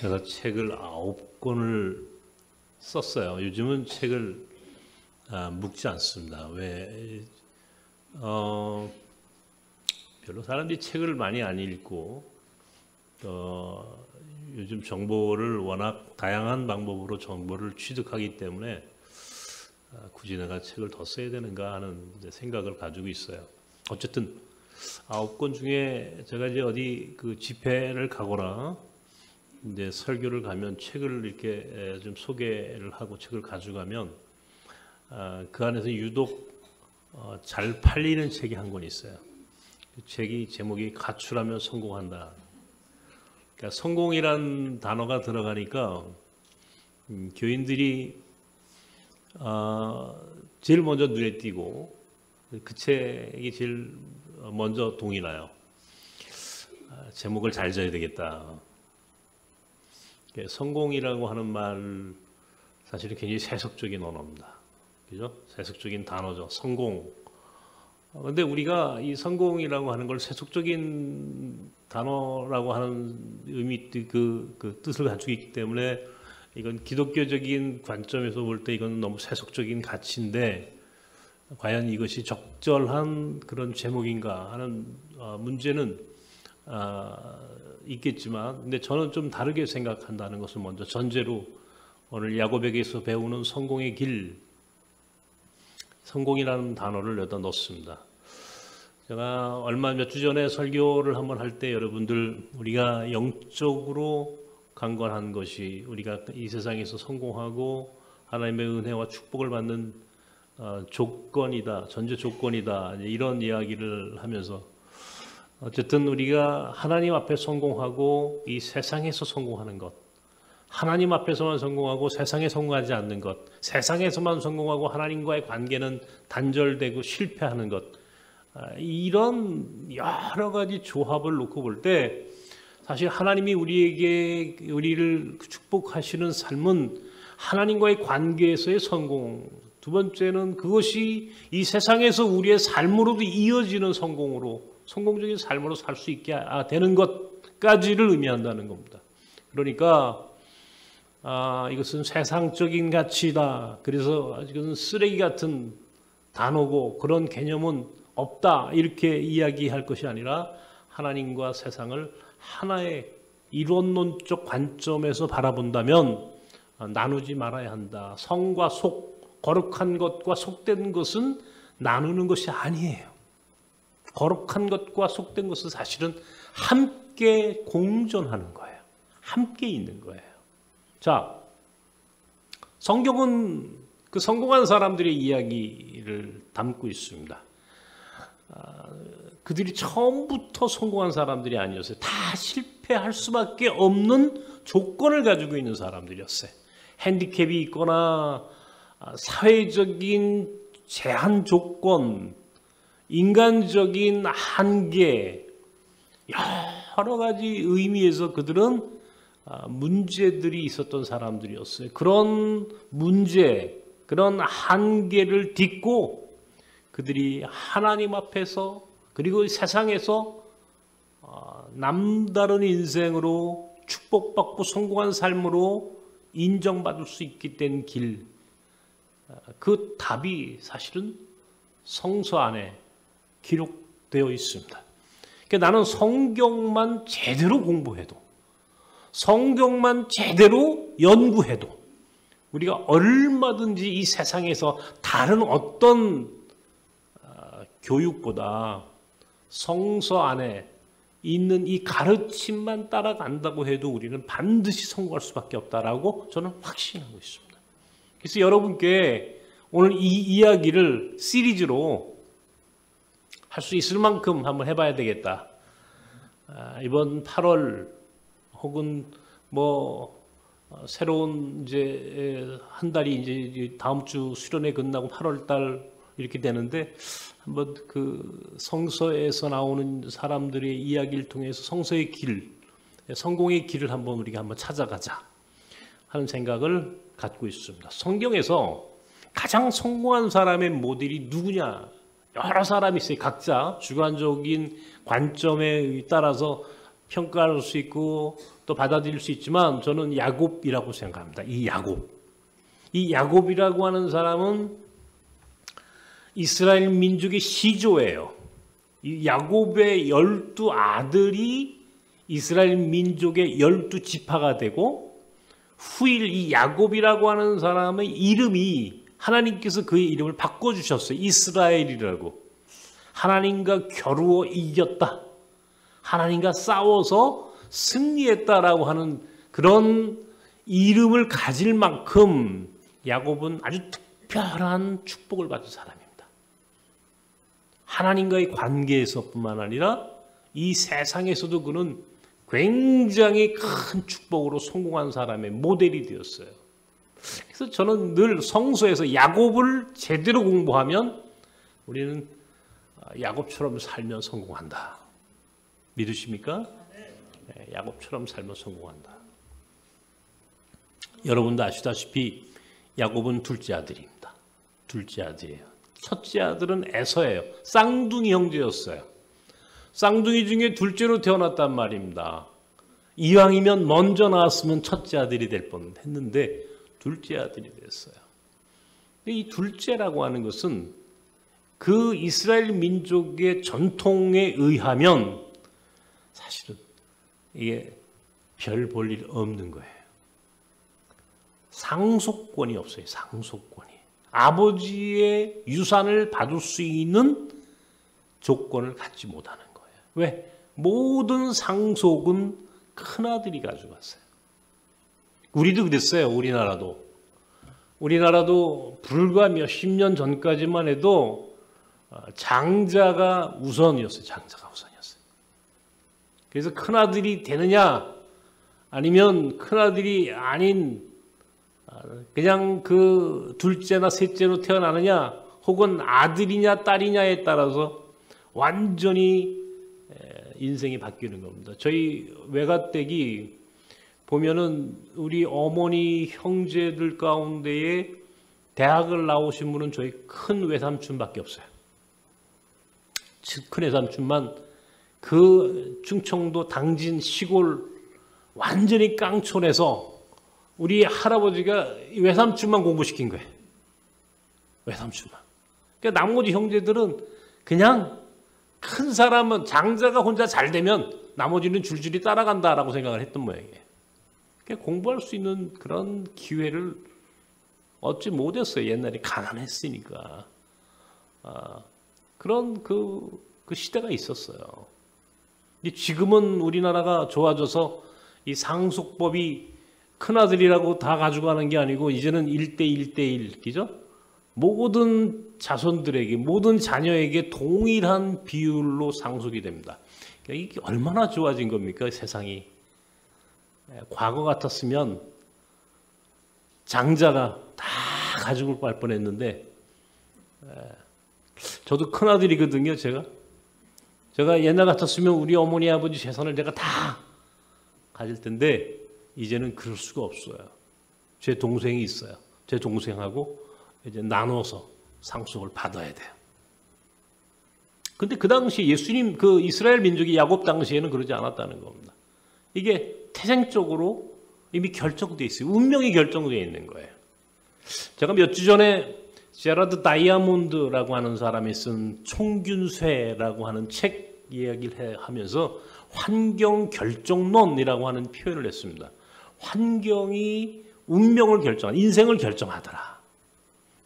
제가 책을 9권을 썼어요. 요즘은 책을 묶지 않습니다. 왜? 별로 사람들이 책을 많이 안 읽고 요즘 정보를 워낙 다양한 방법으로 정보를 취득하기 때문에 굳이 내가 책을 더 써야 되는가 하는 생각을 가지고 있어요. 어쨌든 9권 중에 제가 이제 어디 그 집회를 가거나 이제 설교를 가면 책을 이렇게 좀 소개를 하고 책을 가져가면 그 안에서 유독 잘 팔리는 책이 한 권 있어요. 그 책이 제목이 가출하면 성공한다. 그러니까 성공이란 단어가 들어가니까 교인들이 제일 먼저 눈에 띄고 그 책이 제일 먼저 동이 나요. 제목을 잘 지어야 되겠다. 성공이라고 하는 말 사실은 굉장히 세속적인 언어입니다. 그죠? 세속적인 단어죠. 성공. 그런데 우리가 이 성공이라고 하는 걸 세속적인 단어라고 하는 의미, 그 뜻을 가지고 있기 때문에 이건 기독교적인 관점에서 볼 때 이건 너무 세속적인 가치인데 과연 이것이 적절한 그런 제목인가 하는 문제는 있겠지만, 근데 저는 좀 다르게 생각한다는 것을 먼저 전제로 오늘 야고보에게서 배우는 성공의 길, 성공이라는 단어를 여기다 넣습니다. 제가 얼마 몇 주 전에 설교를 한번 할 때 여러분들 우리가 영적으로 강건한 것이 우리가 이 세상에서 성공하고 하나님의 은혜와 축복을 받는 조건이다, 전제 조건이다, 이런 이야기를 하면서 어쨌든 우리가 하나님 앞에 성공하고 이 세상에서 성공하는 것, 하나님 앞에서만 성공하고 세상에 성공하지 않는 것, 세상에서만 성공하고 하나님과의 관계는 단절되고 실패하는 것, 이런 여러 가지 조합을 놓고 볼 때 사실 하나님이 우리를 축복하시는 삶은 하나님과의 관계에서의 성공, 두 번째는 그것이 이 세상에서 우리의 삶으로도 이어지는 성공적인 삶으로 살 수 있게 되는 것까지를 의미한다는 겁니다. 그러니까 이것은 세상적인 가치다. 그래서 이것은 쓰레기 같은 단어고 그런 개념은 없다. 이렇게 이야기할 것이 아니라 하나님과 세상을 하나의 이론론적 관점에서 바라본다면 나누지 말아야 한다. 성과 속, 거룩한 것과 속된 것은 나누는 것이 아니에요. 거룩한 것과 속된 것은 사실은 함께 공존하는 거예요. 함께 있는 거예요. 자, 성경은 그 성공한 사람들의 이야기를 담고 있습니다. 그들이 처음부터 성공한 사람들이 아니었어요. 다 실패할 수밖에 없는 조건을 가지고 있는 사람들이었어요. 핸디캡이 있거나 사회적인 제한 조건, 인간적인 한계, 여러 가지 의미에서 그들은 문제들이 있었던 사람들이었어요. 그런 문제, 그런 한계를 딛고 그들이 하나님 앞에서 그리고 세상에서 남다른 인생으로 축복받고 성공한 삶으로 인정받을 수 있게 된 길, 그 답이 사실은 성서 안에 기록되어 있습니다. 그러니까 나는 성경만 제대로 공부해도, 성경만 제대로 연구해도 우리가 얼마든지 이 세상에서 다른 어떤 교육보다 성서 안에 있는 이 가르침만 따라간다고 해도 우리는 반드시 성공할 수밖에 없다라고 저는 확신하고 있습니다. 그래서 여러분께 오늘 이 이야기를 시리즈로 할 수 있을 만큼 한번 해봐야 되겠다. 이번 8월 혹은 새로운 이제 한 달이 이제 다음 주 수련회 끝나고 8월 달 이렇게 되는데 한번 그 성서에서 나오는 사람들의 이야기를 통해서 성서의 길, 성공의 길을 우리가 한번 찾아가자 하는 생각을 갖고 있습니다. 성경에서 가장 성공한 사람의 모델이 누구냐? 여러 사람이 있어요. 각자 주관적인 관점에 따라서 평가할 수 있고 또 받아들일 수 있지만 저는 야곱이라고 생각합니다. 이 야곱. 이 야곱이라고 하는 사람은 이스라엘 민족의 시조예요. 이 야곱의 12아들이 이스라엘 민족의 12지파가 되고 후일 이 야곱이라고 하는 사람의 이름이 하나님께서 그의 이름을 바꿔주셨어요. 이스라엘이라고. 하나님과 겨루어 이겼다. 하나님과 싸워서 승리했다라고 하는 그런 이름을 가질 만큼 야곱은 아주 특별한 축복을 받은 사람입니다. 하나님과의 관계에서뿐만 아니라 이 세상에서도 그는 굉장히 큰 축복으로 성공한 사람의 모델이 되었어요. 그래서 저는 늘 성서에서 야곱을 제대로 공부하면 우리는 야곱처럼 살면 성공한다. 믿으십니까? 네, 야곱처럼 살면 성공한다. 여러분도 아시다시피 야곱은 둘째 아들입니다. 둘째 아들이에요. 첫째 아들은 에서예요. 쌍둥이 형제였어요. 쌍둥이 중에 둘째로 태어났단 말입니다. 이왕이면 먼저 나왔으면 첫째 아들이 될 뻔했는데 둘째 아들이 됐어요. 이 둘째라고 하는 것은 그 이스라엘 민족의 전통에 의하면 사실은 이게 별 볼 일 없는 거예요. 상속권이 없어요. 상속권이. 아버지의 유산을 받을 수 있는 조건을 갖지 못하는 거예요. 왜? 모든 상속은 큰아들이 가져갔어요. 우리도 그랬어요. 우리나라도 불과 몇십 년 전까지만 해도 장자가 우선이었어요. 장자가 우선이었어요. 그래서 큰아들이 되느냐 아니면 큰아들이 아닌 그냥 그 둘째나 셋째로 태어나느냐 혹은 아들이냐 딸이냐에 따라서 완전히 인생이 바뀌는 겁니다. 저희 외가댁이 보면은 우리 어머니 형제들 가운데에 대학을 나오신 분은 저희 큰 외삼촌밖에 없어요. 큰 외삼촌만 그 충청도 당진 시골 완전히 깡촌에서 우리 할아버지가 외삼촌만 공부시킨 거예요. 외삼촌만. 그러니까 나머지 형제들은 그냥 큰 사람은 장자가 혼자 잘 되면 나머지는 줄줄이 따라간다라고 생각을 했던 모양이에요. 그러니까 공부할 수 있는 그런 기회를 얻지 못했어요. 옛날에 가난했으니까. 그런 그 시대가 있었어요. 지금은 우리나라가 좋아져서 이 상속법이 큰아들이라고 다 가져가는 게 아니고 이제는 1대1대1, 그죠? 모든 자손들에게, 모든 자녀에게 동일한 비율로 상속이 됩니다. 그러니까 이게 얼마나 좋아진 겁니까, 세상이. 과거 같았으면 장자가 다 가지고 갈 뻔했는데, 저도 큰아들이거든요, 제가 옛날 같았으면 우리 어머니 아버지 재산을 내가 다 가질 텐데 이제는 그럴 수가 없어요. 제 동생이 있어요. 제 동생하고 이제 나눠서 상속을 받아야 돼요. 근데 그 당시 예수님 그 이스라엘 민족이 야곱 당시에는 그러지 않았다는 겁니다. 이게 태생적으로 이미 결정되어 있어요. 운명이 결정되어 있는 거예요. 제가 몇 주 전에 제라드 다이아몬드라고 하는 사람이 쓴 총균쇠라고 하는 책 이야기를 하면서 환경 결정론이라고 하는 표현을 했습니다. 환경이 운명을 결정하는, 인생을 결정하더라.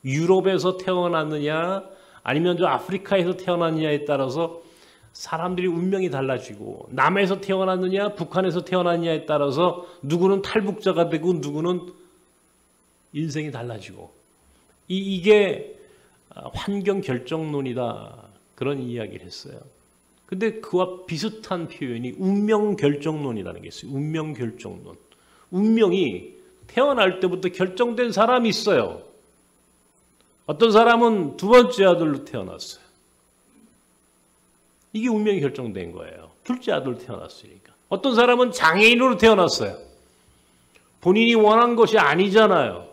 유럽에서 태어났느냐 아니면 저 아프리카에서 태어났느냐에 따라서 사람들이 운명이 달라지고, 남에서 태어났느냐 북한에서 태어났느냐에 따라서 누구는 탈북자가 되고 누구는 인생이 달라지고, 이게 환경 결정론이다, 그런 이야기를 했어요. 근데 그와 비슷한 표현이 운명 결정론이라는 게 있어요. 운명 결정론. 운명이 태어날 때부터 결정된 사람이 있어요. 어떤 사람은 두 번째 아들로 태어났어요. 이게 운명이 결정된 거예요. 둘째 아들로 태어났으니까. 어떤 사람은 장애인으로 태어났어요. 본인이 원한 것이 아니잖아요.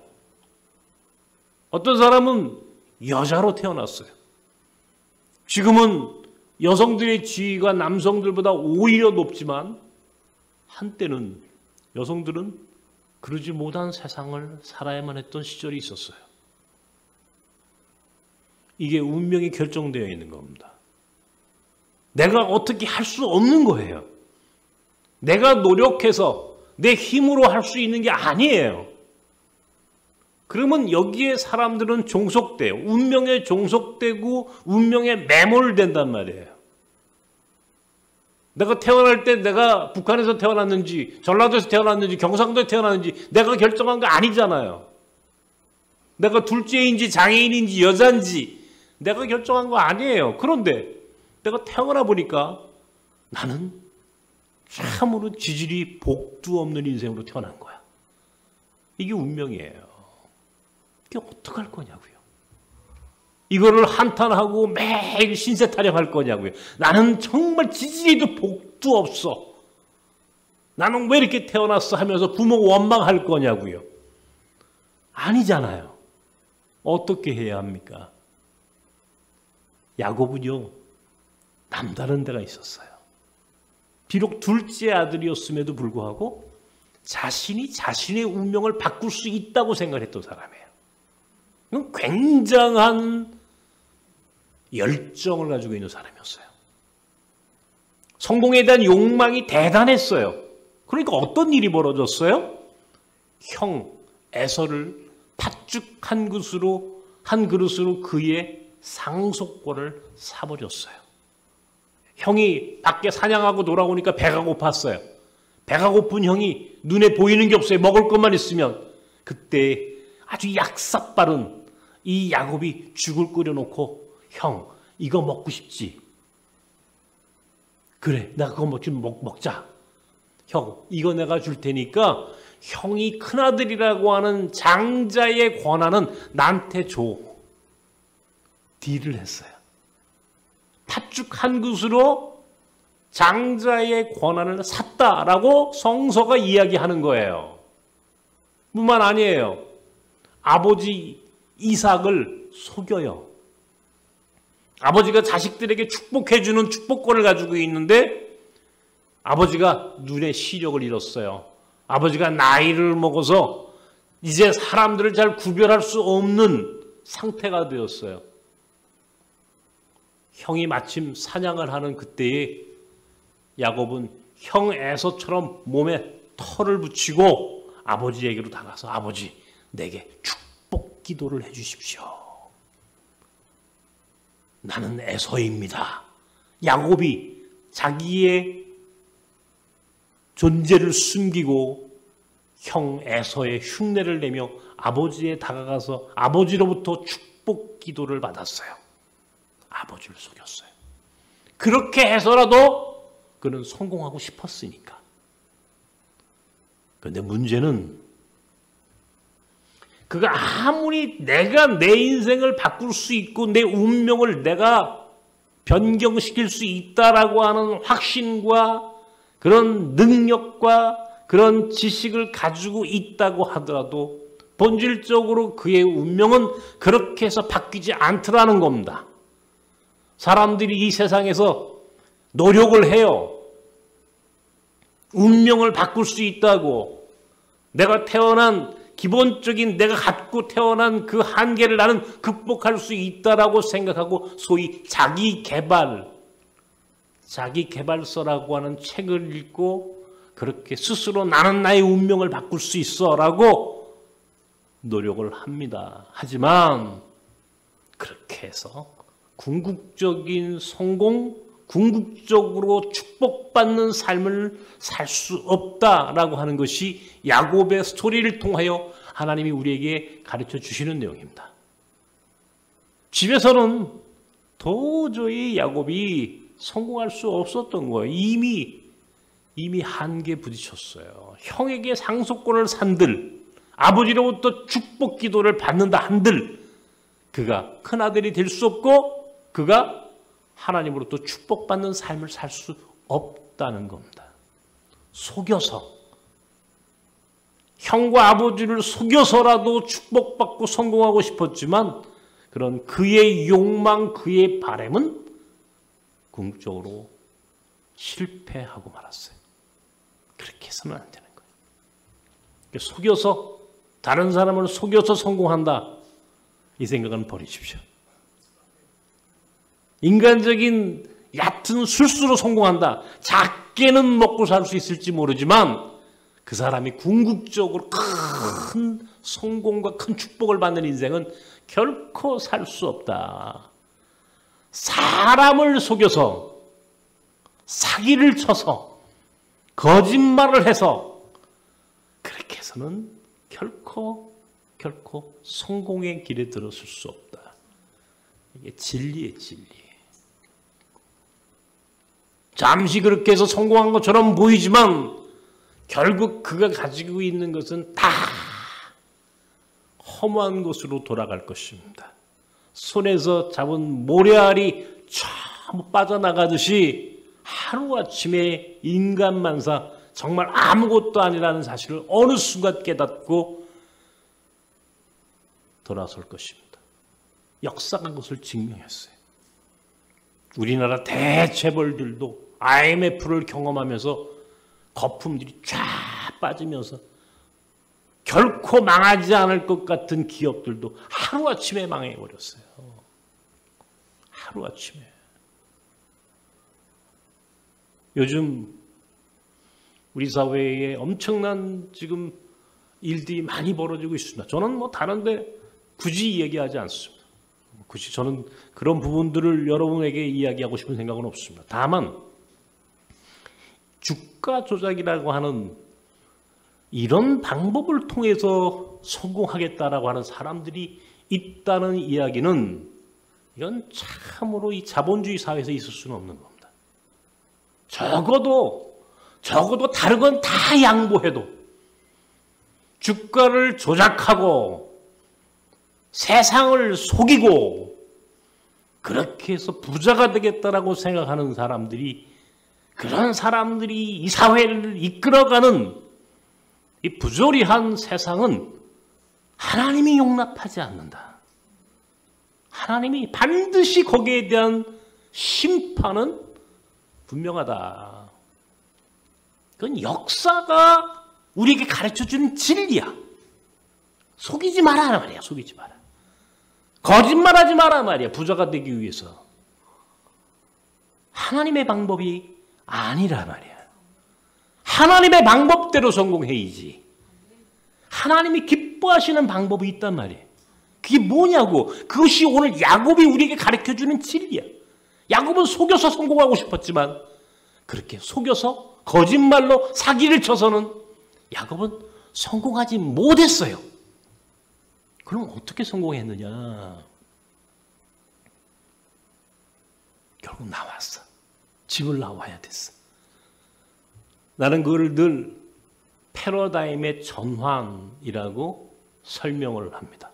어떤 사람은 여자로 태어났어요. 지금은 여성들의 지위가 남성들보다 오히려 높지만 한때는 여성들은 그러지 못한 세상을 살아야만 했던 시절이 있었어요. 이게 운명이 결정되어 있는 겁니다. 내가 어떻게 할 수 없는 거예요. 내가 노력해서 내 힘으로 할 수 있는 게 아니에요. 그러면 여기에 사람들은 종속돼요. 운명에 종속되고 운명에 매몰된단 말이에요. 내가 태어날 때 내가 북한에서 태어났는지 전라도에서 태어났는지 경상도에 태어났는지 내가 결정한 거 아니잖아요. 내가 둘째인지 장애인인지 여자인지 내가 결정한 거 아니에요. 그런데 내가 태어나 보니까 나는 참으로 지질이 복도 없는 인생으로 태어난 거야. 이게 운명이에요. 이게 어떡할 거냐고요. 이거를 한탄하고 매일 신세 타령할 거냐고요. 나는 정말 지질이도 복도 없어. 나는 왜 이렇게 태어났어 하면서 부모 원망할 거냐고요. 아니잖아요. 어떻게 해야 합니까? 야곱은요, 남다른 데가 있었어요. 비록 둘째 아들이었음에도 불구하고 자신이 자신의 운명을 바꿀 수 있다고 생각했던 사람이에요. 이건 굉장한 열정을 가지고 있는 사람이었어요. 성공에 대한 욕망이 대단했어요. 그러니까 어떤 일이 벌어졌어요? 형 에서를 팥죽 한 그릇으로 그의 상속권을 사버렸어요. 형이 밖에 사냥하고 돌아오니까 배가 고팠어요. 배가 고픈 형이 눈에 보이는 게 없어요. 먹을 것만 있으면. 그때 아주 약삭빠른 이 야곱이 죽을 끓여놓고 형 이거 먹고 싶지? 그래 내가 그거 먹자. 형 이거 내가 줄 테니까 형이 큰아들이라고 하는 장자의 권한은 나한테 줘. 딜을 했어요. 팥죽 한 그릇으로 장자의 권한을 샀다라고 성서가 이야기하는 거예요. 뿐만 아니에요. 아버지 이삭을 속여요. 아버지가 자식들에게 축복해주는 축복권을 가지고 있는데 아버지가 눈에 시력을 잃었어요. 아버지가 나이를 먹어서 이제 사람들을 잘 구별할 수 없는 상태가 되었어요. 형이 마침 사냥을 하는 그때에 야곱은 형 에서처럼 몸에 털을 붙이고 아버지에게로 다가서 아버지 내게 축복 기도를 해 주십시오. 나는 에서입니다. 야곱이 자기의 존재를 숨기고 형 에서의 흉내를 내며 아버지에 다가가서 아버지로부터 축복 기도를 받았어요. 아버지를 속였어요. 그렇게 해서라도 그는 성공하고 싶었으니까. 그런데 문제는 그가 아무리 내가 내 인생을 바꿀 수 있고 내 운명을 내가 변경시킬 수 있다라고 하는 확신과 그런 능력과 그런 지식을 가지고 있다고 하더라도 본질적으로 그의 운명은 그렇게 해서 바뀌지 않더라는 겁니다. 사람들이 이 세상에서 노력을 해요. 운명을 바꿀 수 있다고. 내가 태어난 기본적인 내가 갖고 태어난 그 한계를 나는 극복할 수 있다라고 생각하고 소위 자기개발서라고 하는 책을 읽고 그렇게 스스로 나는 나의 운명을 바꿀 수 있어라고 노력을 합니다. 하지만 그렇게 해서 궁극적인 성공, 궁극적으로 축복받는 삶을 살 수 없다라고 하는 것이 야곱의 스토리를 통하여 하나님이 우리에게 가르쳐 주시는 내용입니다. 집에서는 도저히 야곱이 성공할 수 없었던 거예요. 이미 한계에 부딪혔어요. 형에게 상속권을 산들, 아버지로부터 축복 기도를 받는다 한들 그가 큰아들이 될 수 없고 그가 하나님으로부터 축복받는 삶을 살 수 없다는 겁니다. 속여서 형과 아버지를 속여서라도 축복받고 성공하고 싶었지만 그런 그의 욕망, 그의 바람은 궁극적으로 실패하고 말았어요. 그렇게 해서는 안 되는 거예요. 속여서 다른 사람을 속여서 성공한다. 이 생각은 버리십시오. 인간적인 얕은 술수로 성공한다. 작게는 먹고 살 수 있을지 모르지만 그 사람이 궁극적으로 큰 성공과 큰 축복을 받는 인생은 결코 살 수 없다. 사람을 속여서 사기를 쳐서 거짓말을 해서 그렇게 해서는 결코 성공의 길에 들어설 수 없다. 이게 진리예요, 진리. 잠시 그렇게 해서 성공한 것처럼 보이지만 결국 그가 가지고 있는 것은 다 허무한 것으로 돌아갈 것입니다. 손에서 잡은 모래알이 전부 빠져나가듯이 하루아침에 인간만사 정말 아무것도 아니라는 사실을 어느 순간 깨닫고 돌아설 것입니다. 역사가 그것을 증명했어요. 우리나라 대재벌들도 IMF를 경험하면서 거품들이 쫙 빠지면서 결코 망하지 않을 것 같은 기업들도 하루아침에 망해버렸어요. 하루아침에. 요즘 우리 사회에 엄청난 지금 일들이 많이 벌어지고 있습니다. 저는 뭐 다른데 굳이 얘기하지 않습니다. 굳이 저는 그런 부분들을 여러분에게 이야기하고 싶은 생각은 없습니다. 다만 주가 조작이라고 하는 이런 방법을 통해서 성공하겠다라고 하는 사람들이 있다는 이야기는 이건 참으로 이 자본주의 사회에서 있을 수는 없는 겁니다. 적어도 다른 건 다 양보해도 주가를 조작하고 세상을 속이고 그렇게 해서 부자가 되겠다라고 생각하는 사람들이 그런 사람들이 이 사회를 이끌어가는 이 부조리한 세상은 하나님이 용납하지 않는다. 하나님이 반드시 거기에 대한 심판은 분명하다. 그건 역사가 우리에게 가르쳐주는 진리야. 속이지 마라 말이야. 속이지 마라. 거짓말하지 마라 말이야. 부자가 되기 위해서. 하나님의 방법이 아니라 말이야. 하나님의 방법대로 성공해야지. 하나님이 기뻐하시는 방법이 있단 말이야. 그게 뭐냐고. 그것이 오늘 야곱이 우리에게 가르쳐주는 진리야. 야곱은 속여서 성공하고 싶었지만 그렇게 속여서 거짓말로 사기를 쳐서는 야곱은 성공하지 못했어요. 그럼 어떻게 성공했느냐? 결국 나왔어. 집을 나와야 됐어. 나는 그걸 늘 패러다임의 전환이라고 설명을 합니다.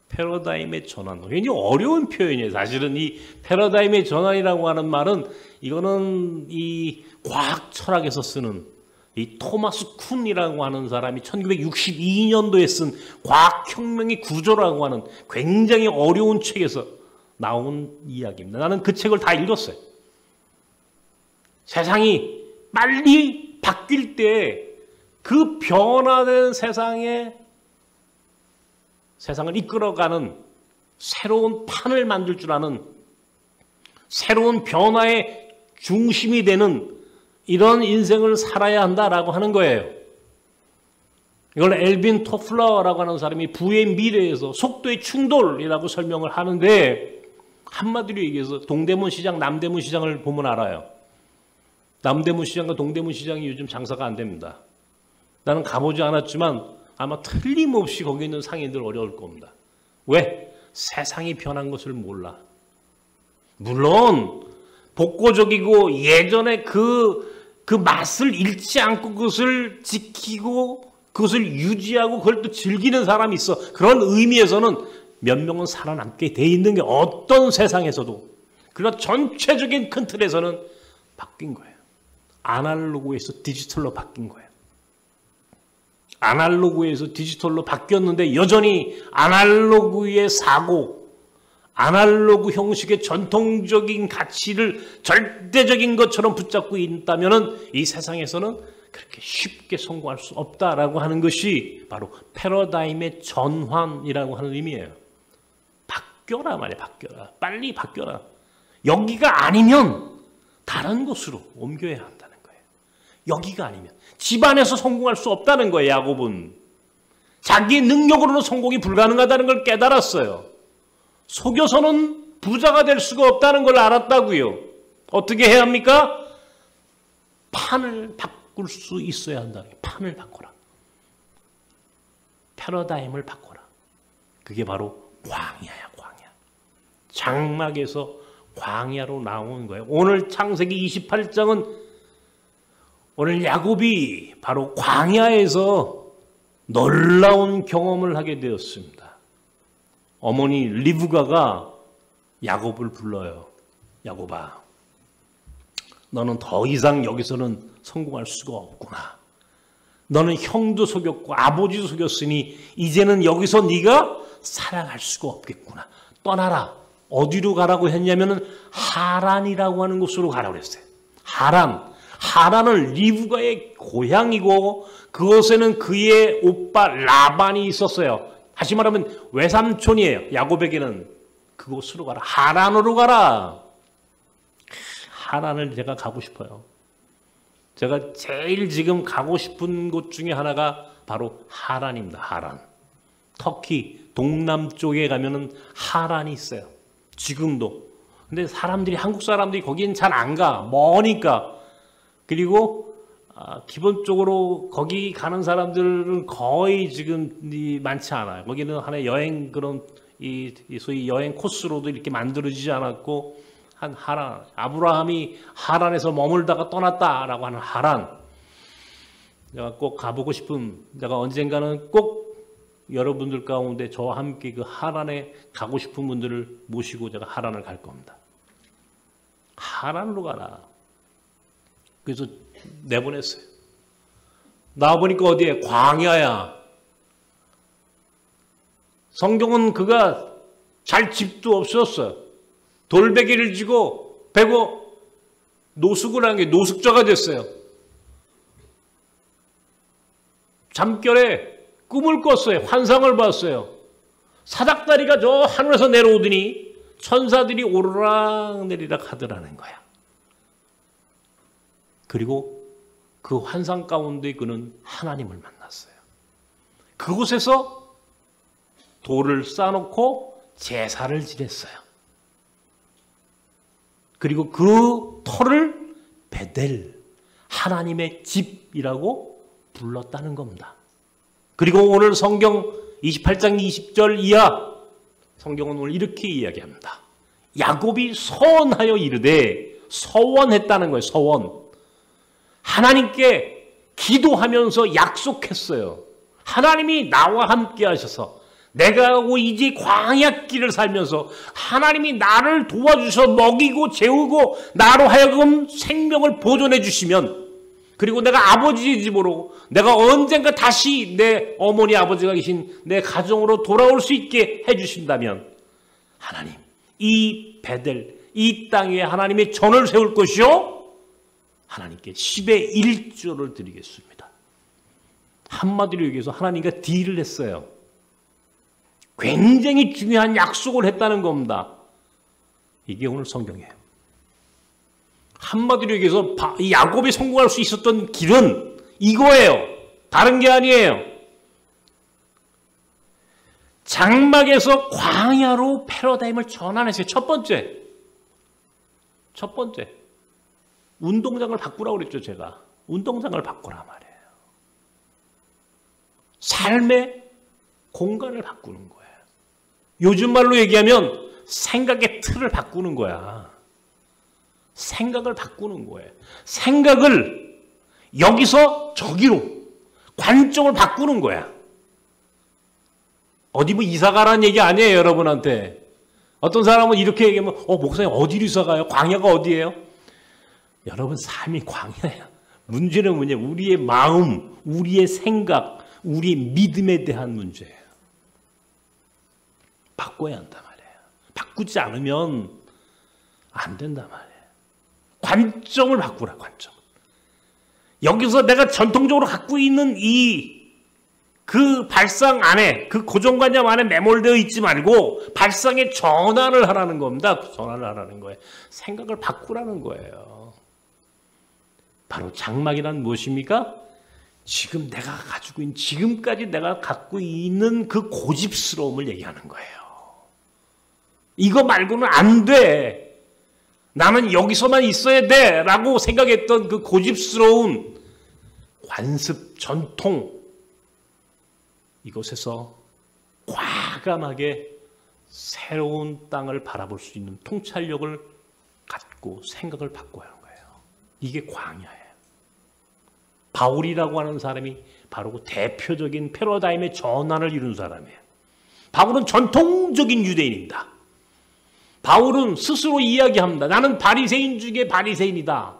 패러다임의 전환. 굉장히 어려운 표현이에요. 사실은 이 패러다임의 전환이라고 하는 말은 이거는 이 과학 철학에서 쓰는 이 토마스 쿤이라고 하는 사람이 1962년도에 쓴 과학혁명의 구조라고 하는 굉장히 어려운 책에서 나온 이야기입니다. 나는 그 책을 다 읽었어요. 세상이 빨리 바뀔 때 그 변화된 세상을 이끌어가는 새로운 판을 만들 줄 아는 새로운 변화의 중심이 되는 이런 인생을 살아야 한다라고 하는 거예요. 이걸 엘빈 토플러라고 하는 사람이 부의 미래에서 속도의 충돌이라고 설명을 하는데 한마디로 얘기해서 동대문 시장, 남대문 시장을 보면 알아요. 남대문 시장과 동대문 시장이 요즘 장사가 안 됩니다. 나는 가보지 않았지만 아마 틀림없이 거기 있는 상인들 어려울 겁니다. 왜? 세상이 변한 것을 몰라. 물론 복고적이고 예전에 그 맛을 잃지 않고 그것을 지키고 그것을 유지하고 그걸 또 즐기는 사람이 있어. 그런 의미에서는 몇 명은 살아남게 돼 있는 게 어떤 세상에서도. 그러나 전체적인 큰 틀에서는 바뀐 거예요. 아날로그에서 디지털로 바뀐 거예요. 아날로그에서 디지털로 바뀌었는데 여전히 아날로그의 사고, 아날로그 형식의 전통적인 가치를 절대적인 것처럼 붙잡고 있다면 이 세상에서는 그렇게 쉽게 성공할 수 없다라고 하는 것이 바로 패러다임의 전환이라고 하는 의미예요. 바뀌어라 말이야. 바뀌어라. 빨리 바뀌어라. 여기가 아니면 다른 곳으로 옮겨야 한다는 거예요. 여기가 아니면. 집안에서 성공할 수 없다는 거예요. 야곱은. 자기의 능력으로는 성공이 불가능하다는 걸 깨달았어요. 속여서는 부자가 될 수가 없다는 걸 알았다고요. 어떻게 해야 합니까? 판을 바꿀 수 있어야 한다. 판을 바꿔라. 패러다임을 바꿔라. 그게 바로 광야야, 광야. 장막에서 광야로 나오는 거예요. 오늘 창세기 28장은 오늘 야곱이 바로 광야에서 놀라운 경험을 하게 되었습니다. 어머니 리브가가 야곱을 불러요. 야곱아, 너는 더 이상 여기서는 성공할 수가 없구나. 너는 형도 속였고 아버지도 속였으니 이제는 여기서 네가 살아갈 수가 없겠구나. 떠나라. 어디로 가라고 했냐면은 하란이라고 하는 곳으로 가라고 했어요. 하란. 하란은 리브가의 고향이고 그곳에는 그의 오빠 라반이 있었어요. 다시 말하면 외삼촌이에요. 야곱에게는. 그곳으로 가라. 하란으로 가라. 하란을 제가 가고 싶어요. 제가 제일 지금 가고 싶은 곳 중에 하나가 바로 하란입니다. 하란. 터키 동남쪽에 가면은 하란이 있어요. 지금도. 근데 사람들이, 한국 사람들이 거기는 잘 안 가. 머니까. 그리고 기본적으로 거기 가는 사람들은 거의 지금 많지 않아요. 거기는 하나의 여행, 그런 소위 여행 코스로도 이렇게 만들어지지 않았고, 한 하란, 아브라함이 하란에서 머물다가 떠났다라고 하는 하란. 제가 꼭 가보고 싶은, 제가 언젠가는 꼭 여러분들 가운데 저와 함께 그 하란에 가고 싶은 분들을 모시고 제가 하란을 갈 겁니다. 하란으로 가라. 그래서 내보냈어요. 나와보니까 어디에? 광야야. 성경은 그가 잘 집도 없었어요. 돌베개를 지고 베고 노숙을 한 게 노숙자가 됐어요. 잠결에 꿈을 꿨어요. 환상을 봤어요. 사닥다리가 저 하늘에서 내려오더니 천사들이 오르락 내리락 하더라는 거야. 그리고 그 환상 가운데 그는 하나님을 만났어요. 그곳에서 돌을 쌓아놓고 제사를 지냈어요. 그리고 그 터를 베델, 하나님의 집이라고 불렀다는 겁니다. 그리고 오늘 성경 28장 20절 이하 성경은 오늘 이렇게 이야기합니다. 야곱이 서원하여 이르되, 서원했다는 거예요. 서원. 하나님께 기도하면서 약속했어요. 하나님이 나와 함께 하셔서 내가 이제 광야길을 살면서 하나님이 나를 도와주셔서 먹이고 재우고 나로 하여금 생명을 보존해 주시면, 그리고 내가 아버지 집으로 내가 언젠가 다시 내 어머니 아버지가 계신 내 가정으로 돌아올 수 있게 해주신다면, 하나님 이 베델, 이 땅에 하나님의 전을 세울 것이요 하나님께 10의 1조를 드리겠습니다. 한마디로 얘기해서 하나님과 딜을 했어요. 굉장히 중요한 약속을 했다는 겁니다. 이게 오늘 성경이에요. 한마디로 얘기해서 야곱이 성공할 수 있었던 길은 이거예요. 다른 게 아니에요. 장막에서 광야로 패러다임을 전환했어요. 첫 번째. 운동장을 바꾸라고 그랬죠, 제가. 운동장을 바꾸라 말이에요. 삶의 공간을 바꾸는 거예요. 요즘 말로 얘기하면 생각의 틀을 바꾸는 거야. 생각을 바꾸는 거예요. 생각을 여기서 저기로, 관점을 바꾸는 거야. 어디 뭐 이사 가라는 얘기 아니에요, 여러분한테. 어떤 사람은 이렇게 얘기하면, 목사님 어디로 이사 가요? 광야가 어디예요? 여러분, 삶이 광야야. 문제는 뭐냐? 우리의 마음, 우리의 생각, 우리의 믿음에 대한 문제예요. 바꿔야 한단 말이에요. 바꾸지 않으면 안 된단 말이에요. 관점을 바꾸라, 관점. 여기서 내가 전통적으로 갖고 있는 그 발상 안에, 그 고정관념 안에 매몰되어 있지 말고 발상의 전환을 하라는 겁니다. 전환을 하라는 거예요. 생각을 바꾸라는 거예요. 바로 장막이란 무엇입니까? 지금 내가 가지고 있는, 지금까지 내가 갖고 있는 그 고집스러움을 얘기하는 거예요. 이거 말고는 안 돼. 나는 여기서만 있어야 돼 라고 생각했던 그 고집스러운 관습, 전통, 이곳에서 과감하게 새로운 땅을 바라볼 수 있는 통찰력을 갖고 생각을 바꿔야 하는 거예요. 이게 광야예요. 바울이라고 하는 사람이 바로 그 대표적인 패러다임의 전환을 이룬 사람이에요. 바울은 전통적인 유대인입니다. 바울은 스스로 이야기합니다. 나는 바리새인 중에 바리새인이다.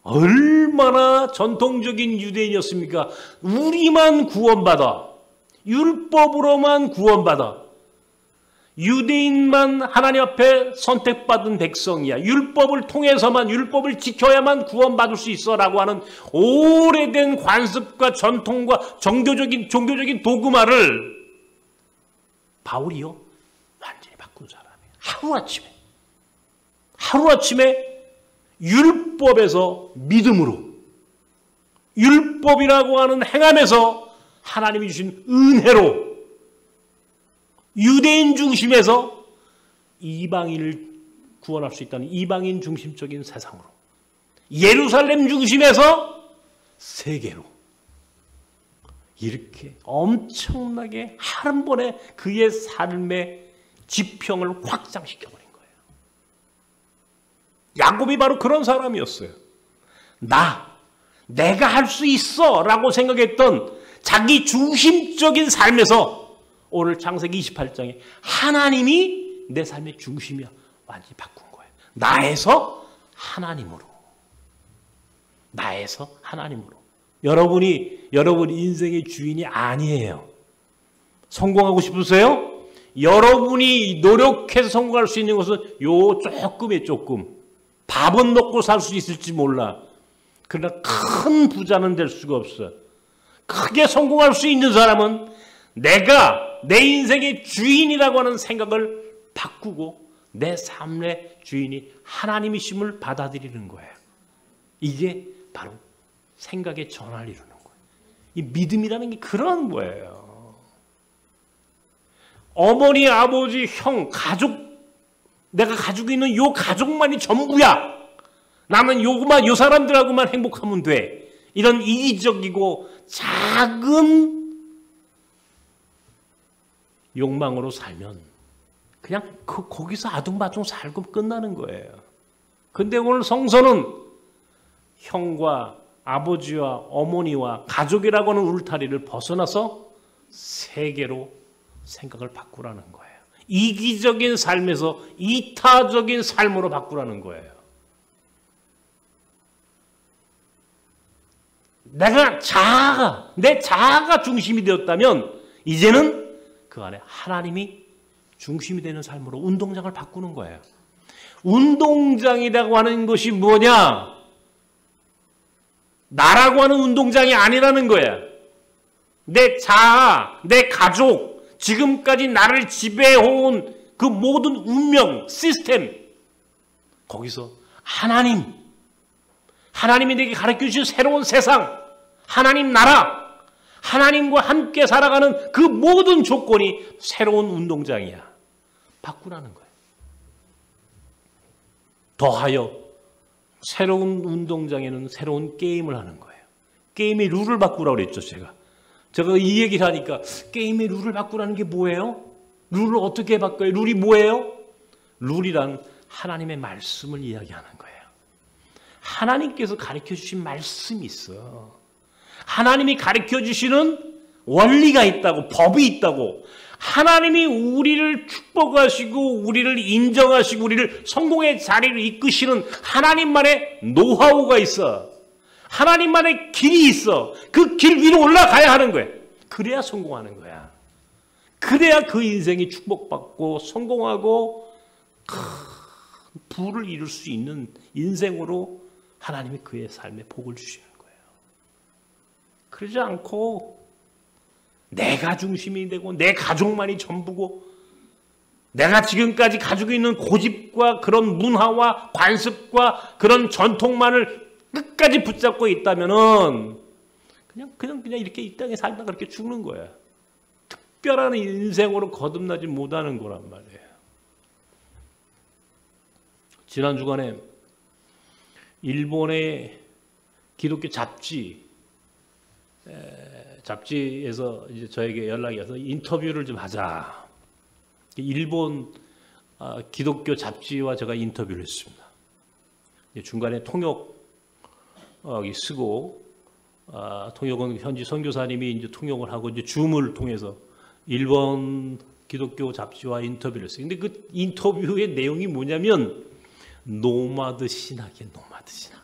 얼마나 전통적인 유대인이었습니까? 우리만 구원받아. 율법으로만 구원받아. 유대인만 하나님 앞에 선택받은 백성이야. 율법을 통해서만, 율법을 지켜야만 구원받을 수 있어 라고 하는 오래된 관습과 전통과 종교적인 도그마를 바울이요 완전히 바꾼 사람이에요. 하루아침에 율법에서 믿음으로, 율법이라고 하는 행함에서 하나님이 주신 은혜로, 유대인 중심에서 이방인을 구원할 수 있다는 이방인 중심적인 세상으로, 예루살렘 중심에서 세계로, 이렇게 엄청나게 한 번에 그의 삶의 지평을 확장시켜버린 거예요. 야곱이 바로 그런 사람이었어요. 내가 할 수 있어 라고 생각했던 자기 중심적인 삶에서 오늘 창세기 28장에 하나님이 내 삶의 중심이야 완전히 바꾼 거예요. 나에서 하나님으로. 여러분이 인생의 주인이 아니에요. 성공하고 싶으세요? 여러분이 노력해서 성공할 수 있는 것은 조금. 밥은 먹고 살 수 있을지 몰라. 그러나 큰 부자는 될 수가 없어. 크게 성공할 수 있는 사람은 내가 내 인생의 주인이라고 하는 생각을 바꾸고 내 삶의 주인이 하나님이심을 받아들이는 거예요. 이게 바로 생각의 전환을 이루는 거예요. 이 믿음이라는 게 그런 거예요. 어머니, 아버지, 형, 가족, 내가 가지고 있는 요 가족만이 전부야. 나는 요 사람들하고만 행복하면 돼. 이런 이기적이고 작은 욕망으로 살면 그냥 거기서 아둥바둥 살고 끝나는 거예요. 근데 오늘 성서는 형과 아버지와 어머니와 가족이라고 하는 울타리를 벗어나서 세계로 생각을 바꾸라는 거예요. 이기적인 삶에서 이타적인 삶으로 바꾸라는 거예요. 내 자아가 중심이 되었다면 이제는 그 안에 하나님이 중심이 되는 삶으로 운동장을 바꾸는 거예요. 운동장이라고 하는 것이 뭐냐? 나라고 하는 운동장이 아니라는 거야. 내 자아, 내 가족, 지금까지 나를 지배해온 그 모든 운명, 시스템, 거기서 하나님이 내게 가르쳐주신 새로운 세상, 하나님 나라, 하나님과 함께 살아가는 그 모든 조건이 새로운 운동장이야. 바꾸라는 거예요. 더하여 새로운 운동장에는 새로운 게임을 하는 거예요. 게임의 룰을 바꾸라고 그랬죠, 제가 이 얘기를 하니까 게임의 룰을 바꾸라는 게 뭐예요? 룰을 어떻게 바꿔요? 룰이 뭐예요? 룰이란 하나님의 말씀을 이야기하는 거예요. 하나님께서 가르쳐 주신 말씀이 있어. 하나님이 가르쳐 주시는 원리가 있다고, 법이 있다고. 하나님이 우리를 축복하시고 우리를 인정하시고 우리를 성공의 자리로 이끄시는 하나님만의 노하우가 있어. 하나님만의 길이 있어. 그 길 위로 올라가야 하는 거예요. 그래야 성공하는 거야. 그래야 그 인생이 축복받고 성공하고 큰 부를 이룰 수 있는 인생으로 하나님이 그의 삶에 복을 주시는 거예요. 그러지 않고 내가 중심이 되고 내 가족만이 전부고 내가 지금까지 가지고 있는 고집과 그런 문화와 관습과 그런 전통만을 끝까지 붙잡고 있다면은 그냥 이렇게 이 땅에 살다 그렇게 죽는 거야. 특별한 인생으로 거듭나지 못하는 거란 말이에요. 지난 주간에 일본의 기독교 잡지에서 이제 저에게 연락이 와서 인터뷰를 좀 하자. 일본 기독교 잡지와 제가 인터뷰를 했습니다. 중간에 통역이 쓰고 통역은 현지 선교사님이 이제 통역을 하고 이제 줌을 통해서 일본 기독교 잡지와 인터뷰를 했어요. 근데 그 인터뷰의 내용이 뭐냐면 노마드 신학이에요. 노마드 신학.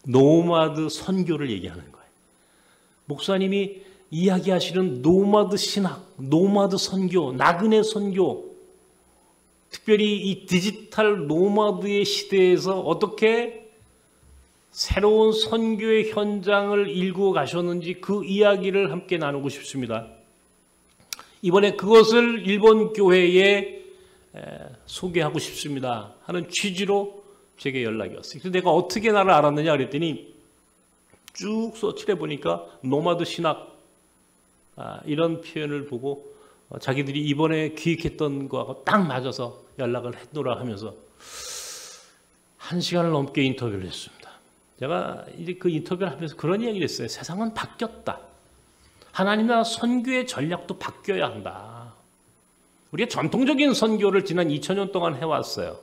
노마드 선교를 얘기하는 거예요. 목사님이 이야기하시는 노마드 신학, 노마드 선교, 나그네 선교, 특별히 이 디지털 노마드의 시대에서 어떻게 새로운 선교의 현장을 일구어 가셨는지 그 이야기를 함께 나누고 싶습니다. 이번에 그것을 일본 교회에 소개하고 싶습니다 하는 취지로 제게 연락이 왔어요. 그래서 내가 어떻게 나를 알았느냐 그랬더니 쭉 서치해 보니까 노마드 신학 이런 표현을 보고 자기들이 이번에 기획했던 거하고 딱 맞아서 연락을 했노라 하면서 1시간을 넘게 인터뷰를 했습니다. 제가 이제 그 인터뷰를 하면서 그런 이야기를 했어요. 세상은 바뀌었다. 하나님 나라 선교의 전략도 바뀌어야 한다. 우리가 전통적인 선교를 지난 2000년 동안 해왔어요.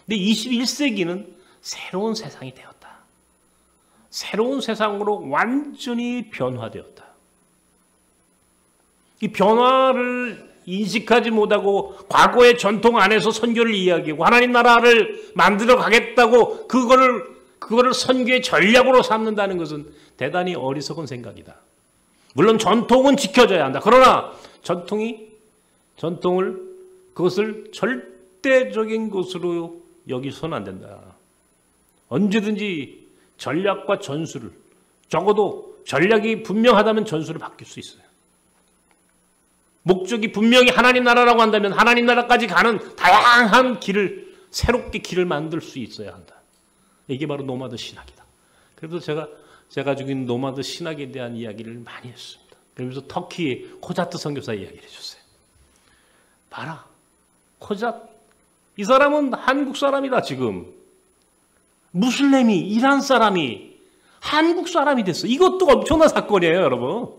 근데 21세기는 새로운 세상이 되었다. 새로운 세상으로 완전히 변화되었다. 이 변화를 인식하지 못하고 과거의 전통 안에서 선교를 이야기하고 하나님 나라를 만들어 가겠다고 그거를 선교의 전략으로 삼는다는 것은 대단히 어리석은 생각이다. 물론 전통은 지켜져야 한다. 그러나 그것을 절대적인 것으로 여기서는 안 된다. 언제든지 전략과 전술을, 적어도 전략이 분명하다면 전술을 바뀔 수 있어요. 목적이 분명히 하나님 나라라고 한다면 하나님 나라까지 가는 다양한 길을, 새롭게 길을 만들 수 있어야 한다. 이게 바로 노마드 신학이다. 그래서 제가 가지고 있는 노마드 신학에 대한 이야기를 많이 했습니다. 그러면서 터키의 호자트 선교사 이야기를 해줬어요. 봐라, 호자트, 이 사람은 한국 사람이다. 지금 무슬림이, 이란 사람이 한국 사람이 됐어. 이것도 엄청난 사건이에요, 여러분.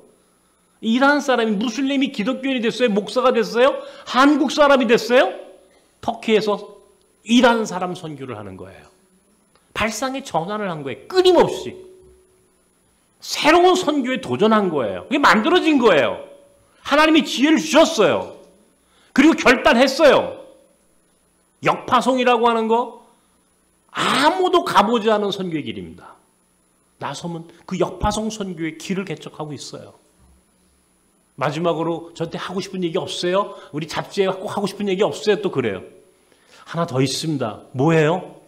이란 사람이, 무슬림이 기독교인이 됐어요? 목사가 됐어요? 한국 사람이 됐어요? 터키에서 이란 사람 선교를 하는 거예요. 발상의 전환을 한 거예요. 끊임없이. 새로운 선교에 도전한 거예요. 그게 만들어진 거예요. 하나님이 지혜를 주셨어요. 그리고 결단했어요. 역파송이라고 하는 거 아무도 가보지 않은 선교의 길입니다. 나서면 그 역파송 선교의 길을 개척하고 있어요. 마지막으로 저한테 하고 싶은 얘기 없어요? 우리 잡지에 꼭 하고 싶은 얘기 없어요? 또 그래요. 하나 더 있습니다. 뭐예요?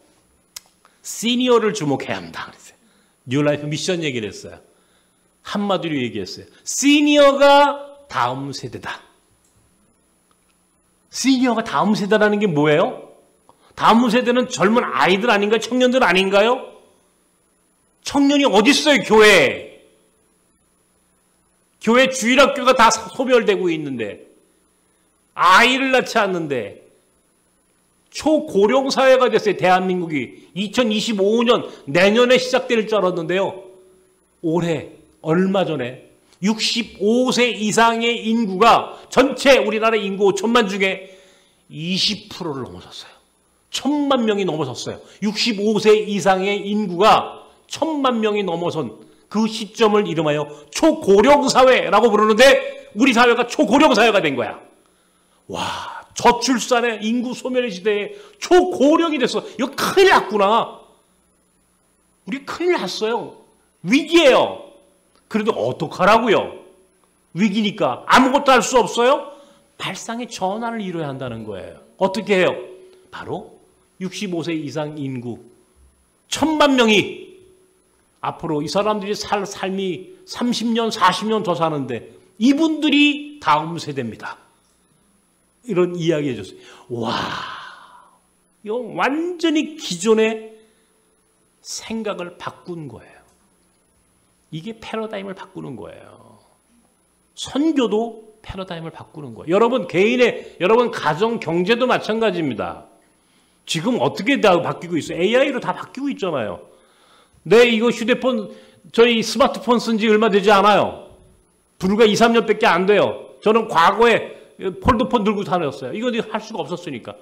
시니어를 주목해야 합니다. 그랬어요. 뉴라이프 미션 얘기를 했어요. 한마디로 얘기했어요. 시니어가 다음 세대다. 시니어가 다음 세대라는 게 뭐예요? 다음 세대는 젊은 아이들 아닌가요? 청년들 아닌가요? 청년이 어디 있어요? 교회 주일학교가 다 소멸되고 있는데, 아이를 낳지 않는데, 초고령 사회가 됐어요. 대한민국이 2025년 내년에 시작될 줄 알았는데요. 올해 얼마 전에 65세 이상의 인구가 전체 우리나라 인구 5천만 중에 20%를 넘어섰어요. 1,000만 명이 넘어섰어요. 65세 이상의 인구가 1,000만 명이 넘어선 그 시점을 이름하여 초고령 사회라고 부르는데 우리 사회가 초고령 사회가 된 거야. 와, 저출산의 인구 소멸의 시대에 초고령이 됐어. 이거 큰일 났구나. 우리 큰일 났어요. 위기예요. 그래도 어떡하라고요? 위기니까 아무것도 할 수 없어요? 발상의 전환을 이뤄야 한다는 거예요. 어떻게 해요? 바로 65세 이상 인구 천만 명이 앞으로 이 사람들이 살 삶이 30년, 40년 더 사는데 이분들이 다음 세대입니다. 이런 이야기 해줬어요. 와, 이거 완전히 기존의 생각을 바꾼 거예요. 이게 패러다임을 바꾸는 거예요. 선교도 패러다임을 바꾸는 거예요. 여러분 개인의, 여러분 가정, 경제도 마찬가지입니다. 지금 어떻게 다 바뀌고 있어요? AI로 다 바뀌고 있잖아요. 내 이거 휴대폰, 저희 스마트폰 쓴 지 얼마 되지 않아요. 불과 2, 3년밖에 안 돼요. 저는 과거에 폴더폰 들고 다녔어요. 이거 할 수가 없었으니까.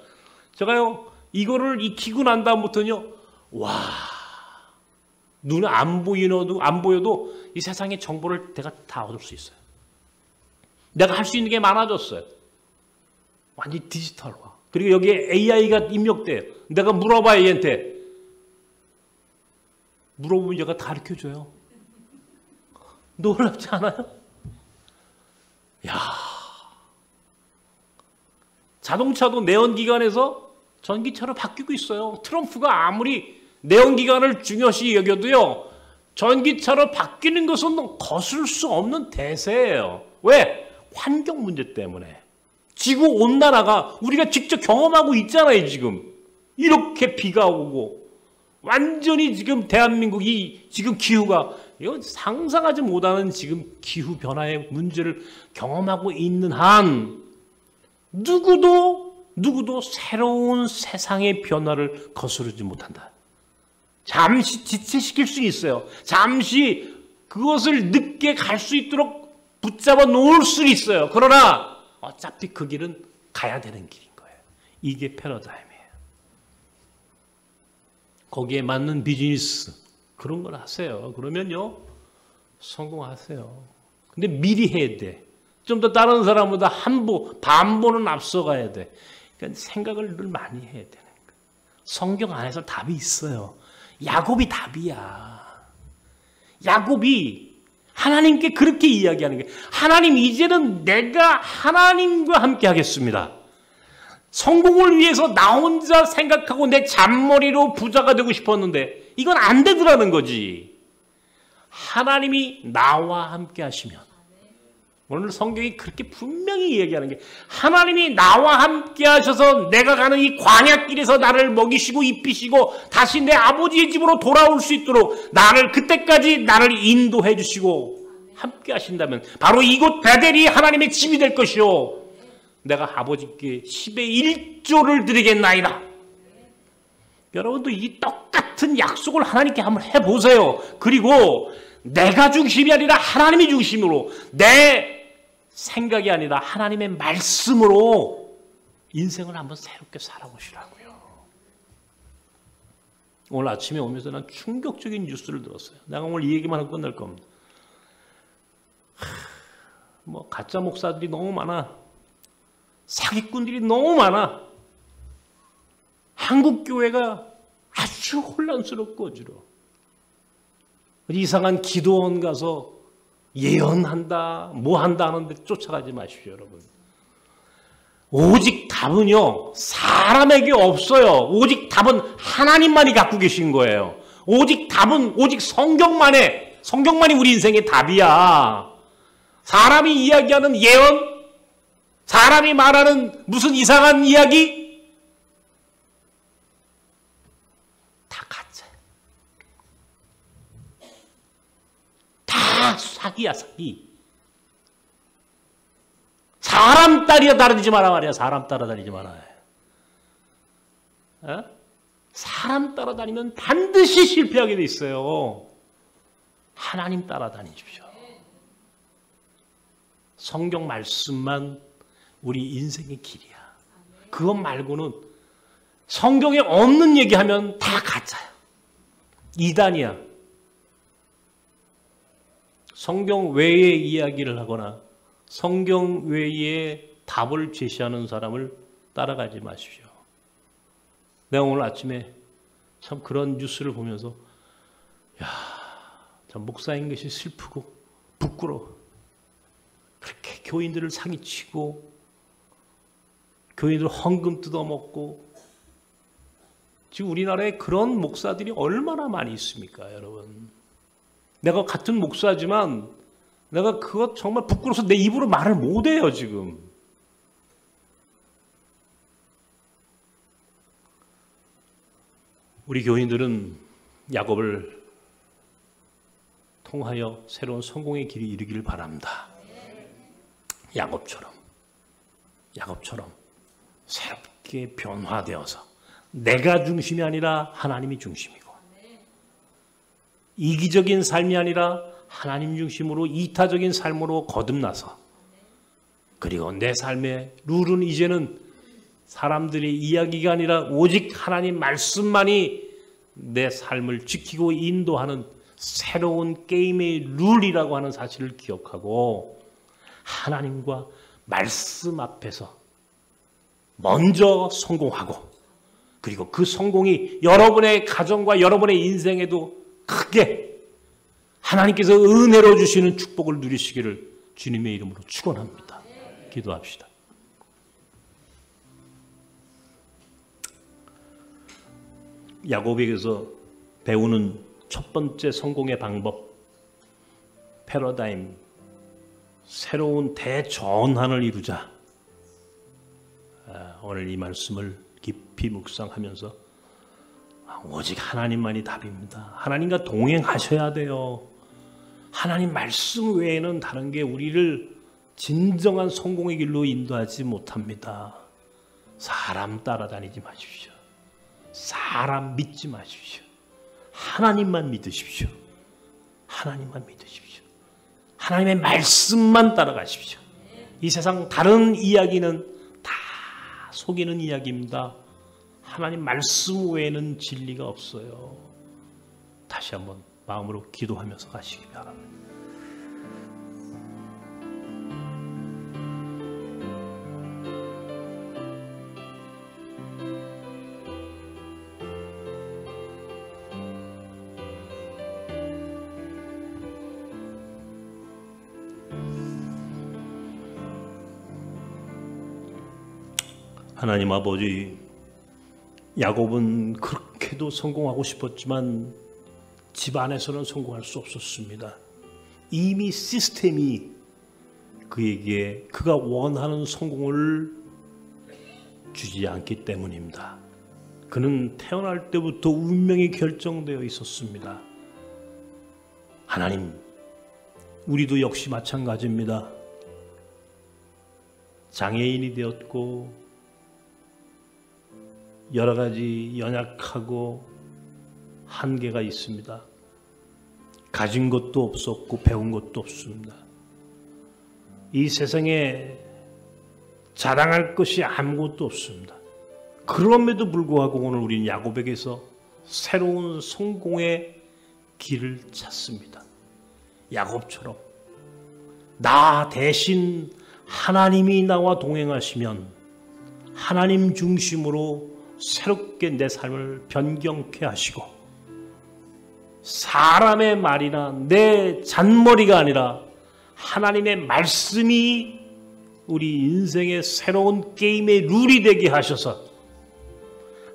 제가요, 이거를 익히고 난 다음부터는요, 와, 눈에 안 보여도 이 세상의 정보를 내가 다 얻을 수 있어요. 내가 할 수 있는 게 많아졌어요. 완전히 디지털화. 그리고 여기에 AI가 입력돼요. 내가 물어봐요, 얘한테. 물어보면 얘가 다 가르쳐줘요. 놀랍지 않아요? 야, 자동차도 내연기관에서 전기차로 바뀌고 있어요. 트럼프가 아무리 내연기관을 중요시 여겨도요, 전기차로 바뀌는 것은 거슬 수 없는 대세예요. 왜? 환경 문제 때문에. 지구온난화가 우리가 직접 경험하고 있잖아요, 지금. 이렇게 비가 오고. 완전히 지금 대한민국이 지금 기후가, 이거 상상하지 못하는 지금 기후변화의 문제를 경험하고 있는 한, 누구도 새로운 세상의 변화를 거스르지 못한다. 잠시 지체시킬 수 있어요. 잠시 그것을 늦게 갈 수 있도록 붙잡아 놓을 수 있어요. 그러나 어차피 그 길은 가야 되는 길인 거예요. 이게 패러다임이에요. 거기에 맞는 비즈니스 그런 걸 하세요. 그러면요 성공하세요. 근데 미리 해야 돼. 좀 더 다른 사람보다 반보는 앞서가야 돼. 그러니까 생각을 늘 많이 해야 되는 거예요. 성경 안에서 답이 있어요. 야곱이 답이야. 야곱이 하나님께 그렇게 이야기하는 거예요. 하나님, 이제는 내가 하나님과 함께 하겠습니다. 성공을 위해서 나 혼자 생각하고 내 잔머리로 부자가 되고 싶었는데 이건 안 되더라는 거지. 하나님이 나와 함께 하시면, 오늘 성경이 그렇게 분명히 이야기하는 게, 하나님이 나와 함께 하셔서 내가 가는 이 광야길에서 나를 먹이시고 입히시고 다시 내 아버지의 집으로 돌아올 수 있도록 그때까지 나를 인도해 주시고 함께 하신다면 바로 이곳 베델이 하나님의 집이 될 것이요, 내가 아버지께 10의 1조를 드리겠나이다. 여러분도 이 똑같은 약속을 하나님께 한번 해보세요. 그리고 내가 중심이 아니라 하나님이 중심으로, 내 생각이 아니라 하나님의 말씀으로 인생을 한번 새롭게 살아보시라고요. 오늘 아침에 오면서 난 충격적인 뉴스를 들었어요. 내가 오늘 이 얘기만 하고 끝날 겁니다. 가짜 목사들이 너무 많아. 사기꾼들이 너무 많아. 한국 교회가 아주 혼란스럽고 어지러워. 이상한 기도원 가서 예언한다, 뭐 한다 하는데 쫓아가지 마십시오, 여러분. 오직 답은요, 사람에게 없어요. 오직 답은 하나님만이 갖고 계신 거예요. 오직 답은 오직 성경만이 우리 인생의 답이야. 사람이 이야기하는 예언, 사람이 말하는 무슨 이상한 이야기, 다 가짜야. 다 사기야, 사기. 사람 따라다니지 마라 말이야. 사람 따라다니지 마라. 어? 사람 따라다니면 반드시 실패하게 돼 있어요. 하나님 따라다니십시오. 성경 말씀만 우리 인생의 길이야. 그것 말고는 성경에 없는 얘기하면 다 가짜야. 이단이야. 성경 외의 이야기를 하거나 성경 외에 답을 제시하는 사람을 따라가지 마십시오. 내가 오늘 아침에 참 그런 뉴스를 보면서 참 목사인 것이 슬프고 부끄러워. 그렇게 교인들을 사기치고 교인들 헌금 뜯어먹고 지금 우리나라에 그런 목사들이 얼마나 많이 있습니까, 여러분? 내가 같은 목사지만 내가 그거 정말 부끄러워서 내 입으로 말을 못해요, 지금. 우리 교인들은 야곱을 통하여 새로운 성공의 길이 이르기를 바랍니다. 야곱처럼 새롭게 변화되어서 내가 중심이 아니라 하나님이 중심이고, 이기적인 삶이 아니라 하나님 중심으로 이타적인 삶으로 거듭나서, 그리고 내 삶의 룰은 이제는 사람들의 이야기가 아니라 오직 하나님 말씀만이 내 삶을 지키고 인도하는 새로운 게임의 룰이라고 하는 사실을 기억하고, 하나님과 말씀 앞에서 먼저 성공하고, 그리고 그 성공이 여러분의 가정과 여러분의 인생에도 크게 하나님께서 은혜로 주시는 축복을 누리시기를 주님의 이름으로 축원합니다. 기도합시다. 야곱에게서 배우는 첫 번째 성공의 방법, 패러다임, 새로운 대전환을 이루자. 오늘 이 말씀을 깊이 묵상하면서 오직 하나님만이 답입니다. 하나님과 동행하셔야 돼요. 하나님 말씀 외에는 다른 게 우리를 진정한 성공의 길로 인도하지 못합니다. 사람 따라다니지 마십시오. 사람 믿지 마십시오. 하나님만 믿으십시오. 하나님만 믿으십시오. 하나님의 말씀만 따라가십시오. 이 세상 다른 이야기는 다 속이는 이야기입니다. 하나님 말씀 외에는 진리가 없어요. 다시 한번 마음으로 기도하면서 가시기 바랍니다. 하나님 아버지, 야곱은 그렇게도 성공하고 싶었지만 집 안에서는 성공할 수 없었습니다. 이미 시스템이 그에게 그가 원하는 성공을 주지 않기 때문입니다. 그는 태어날 때부터 운명이 결정되어 있었습니다. 하나님, 우리도 역시 마찬가지입니다. 장애인이 되었고 여러 가지 연약하고 한계가 있습니다. 가진 것도 없었고 배운 것도 없습니다. 이 세상에 자랑할 것이 아무것도 없습니다. 그럼에도 불구하고 오늘 우리는 야곱에게서 새로운 성공의 길을 찾습니다. 야곱처럼 나 대신 하나님이 나와 동행하시면 하나님 중심으로 새롭게 내 삶을 변경케 하시고, 사람의 말이나 내 잔머리가 아니라 하나님의 말씀이 우리 인생의 새로운 게임의 룰이 되게 하셔서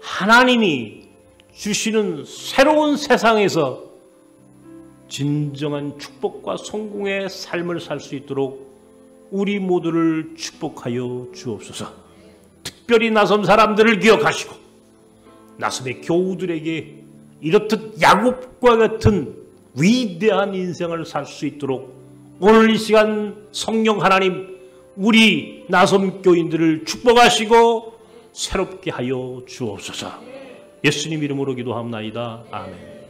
하나님이 주시는 새로운 세상에서 진정한 축복과 성공의 삶을 살 수 있도록 우리 모두를 축복하여 주옵소서. 특별히 나섬 사람들을 기억하시고 나섬의 교우들에게 이렇듯 야곱과 같은 위대한 인생을 살 수 있도록 오늘 이 시간 성령 하나님 우리 나섬 교인들을 축복하시고 새롭게 하여 주옵소서. 예수님 이름으로 기도합나이다. 아멘.